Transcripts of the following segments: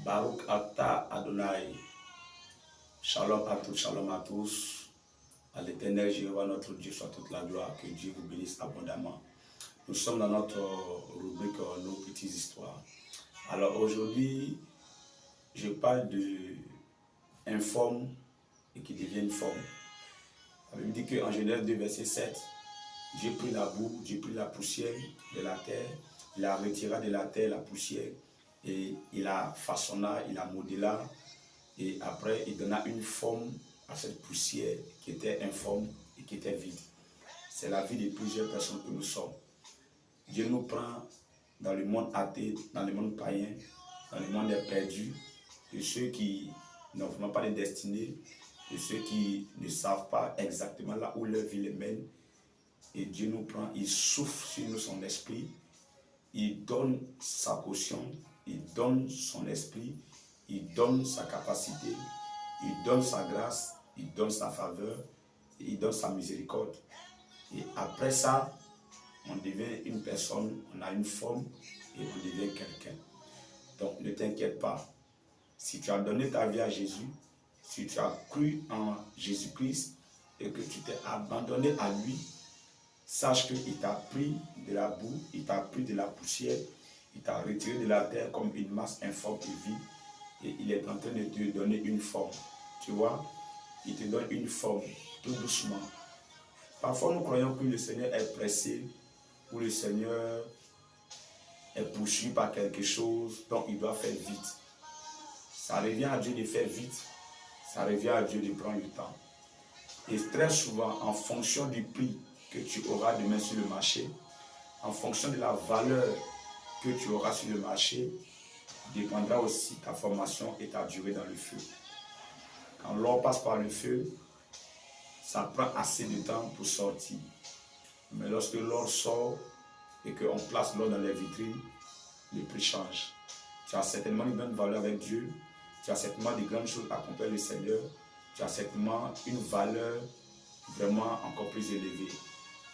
Baruch Ata Adonai. Shalom à toutes, shalom à tous. À l'Éternel Jéhovah, notre Dieu, soit toute la gloire. Que Dieu vous bénisse abondamment. Nous sommes dans notre rubrique Nos petites histoires. Alors aujourd'hui, je parle de informe et qui deviennent forme. Ça veut dire qu'en Genèse 2, verset 7, Dieu prit la boue, Dieu prit la poussière de la terre, il a retiré de la terre la poussière et il la façonna, il la modéla et après il donna une forme à cette poussière qui était informe et qui était vide. C'est la vie de plusieurs personnes que nous sommes. Dieu nous prend dans le monde athée, dans le monde païen, dans le monde des perdus, de ceux qui n'ont vraiment pas de destinée, de ceux qui ne savent pas exactement là où leur vie les mène. Et Dieu nous prend, il souffle sur nous son esprit, il donne sa caution, il donne son esprit, il donne sa capacité, il donne sa grâce, il donne sa faveur, il donne sa miséricorde. Et après ça, on devient une personne, on a une forme et on devient quelqu'un. Donc ne t'inquiète pas. Si tu as donné ta vie à Jésus, si tu as cru en Jésus-Christ et que tu t'es abandonné à lui, sache qu'il t'a pris de la boue, il t'a pris de la poussière, il t'a retiré de la terre comme une masse informe et vide et il est en train de te donner une forme. Tu vois, il te donne une forme tout doucement. Parfois nous croyons que le Seigneur est pressé ou le Seigneur est poursuivi par quelque chose, donc il doit faire vite. Ça revient à Dieu de faire vite, ça revient à Dieu de prendre le temps. Et très souvent, en fonction du prix que tu auras demain sur le marché, en fonction de la valeur que tu auras sur le marché, dépendra aussi ta formation et ta durée dans le feu. Quand l'or passe par le feu, ça prend assez de temps pour sortir. Mais lorsque l'or sort et qu'on place l'or dans les vitrines, le prix change. Tu as certainement une bonne valeur avec Dieu, tu as certainement de grandes choses à accomplir le Seigneur, tu as certainement une valeur vraiment encore plus élevée.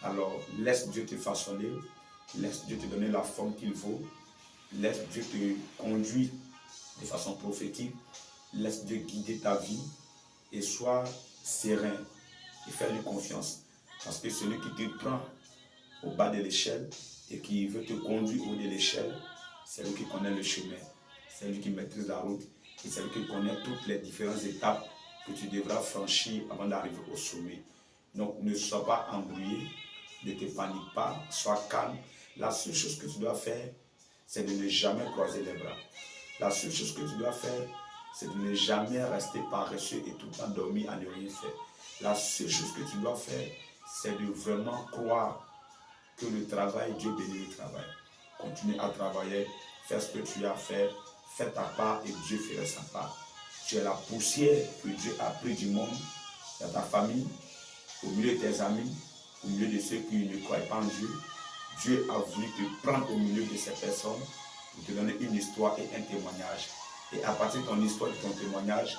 Alors laisse Dieu te façonner, laisse Dieu te donner la forme qu'il faut, laisse Dieu te conduire de façon prophétique, laisse Dieu guider ta vie et sois serein et fais-lui confiance. Parce que celui qui te prend au bas de l'échelle et qui veut te conduire au haut de l'échelle, c'est lui qui connaît le chemin, c'est lui qui maîtrise la route et c'est lui qui connaît toutes les différentes étapes que tu devras franchir avant d'arriver au sommet. Donc ne sois pas embrouillé, ne te panique pas, sois calme. La seule chose que tu dois faire, c'est de ne jamais croiser les bras. La seule chose que tu dois faire, c'est de ne jamais rester paresseux et tout le temps dormir à ne rien faire. La seule chose que tu dois faire, c'est de vraiment croire que le travail, Dieu bénit le travail. Continue à travailler, fais ce que tu as à faire, fais ta part et Dieu fera sa part. Tu es la poussière que Dieu a pris du monde, dans ta famille, au milieu de tes amis, au milieu de ceux qui ne croient pas en Dieu. Dieu a voulu te prendre au milieu de ces personnes pour te donner une histoire et un témoignage. Et à partir de ton histoire et de ton témoignage,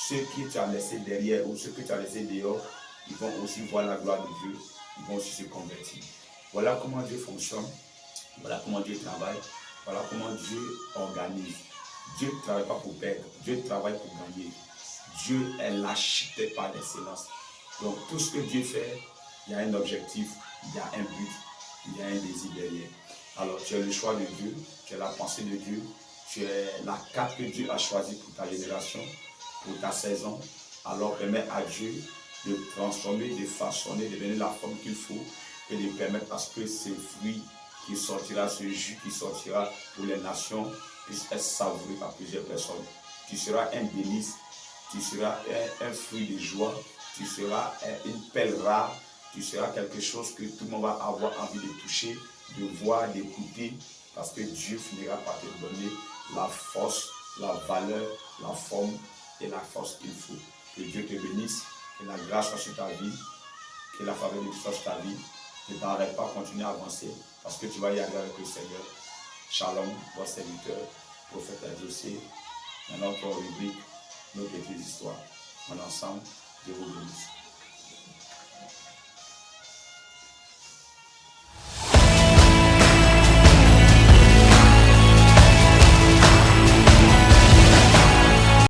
ceux que tu as laissés derrière ou ceux que tu as laissés dehors, ils vont aussi voir la gloire de Dieu, ils vont aussi se convertir. Voilà comment Dieu fonctionne, voilà comment Dieu travaille, voilà comment Dieu organise. Dieu ne travaille pas pour perdre, Dieu travaille pour gagner. Dieu est l'architecte par excellence. Donc tout ce que Dieu fait, il y a un objectif, il y a un but, il y a un désir derrière. Alors tu es le choix de Dieu, tu es la pensée de Dieu, tu es la carte que Dieu a choisie pour ta génération, pour ta saison. Alors permets à Dieu de transformer, de façonner, de donner la forme qu'il faut et de permettre à ce que ces fruits qui sortira, ce jus qui sortira pour les nations puisse être savouré par plusieurs personnes. Tu seras un délice, tu seras un fruit de joie, tu seras une perle rare, tu seras quelque chose que tout le monde va avoir envie de toucher, de voir, d'écouter, parce que Dieu finira par te donner la force, la valeur, la forme et la force qu'il faut. Que Dieu te bénisse, que la grâce soit sur ta vie, que la faveur de Dieu soit sur ta vie. Ne t'arrête pas, continue à avancer, parce que tu vas y arriver avec le Seigneur. Shalom, votre serviteur, prophète Adjossé, dans notre rubrique, nos petites histoires. En ensemble, Dieu vous bénisse.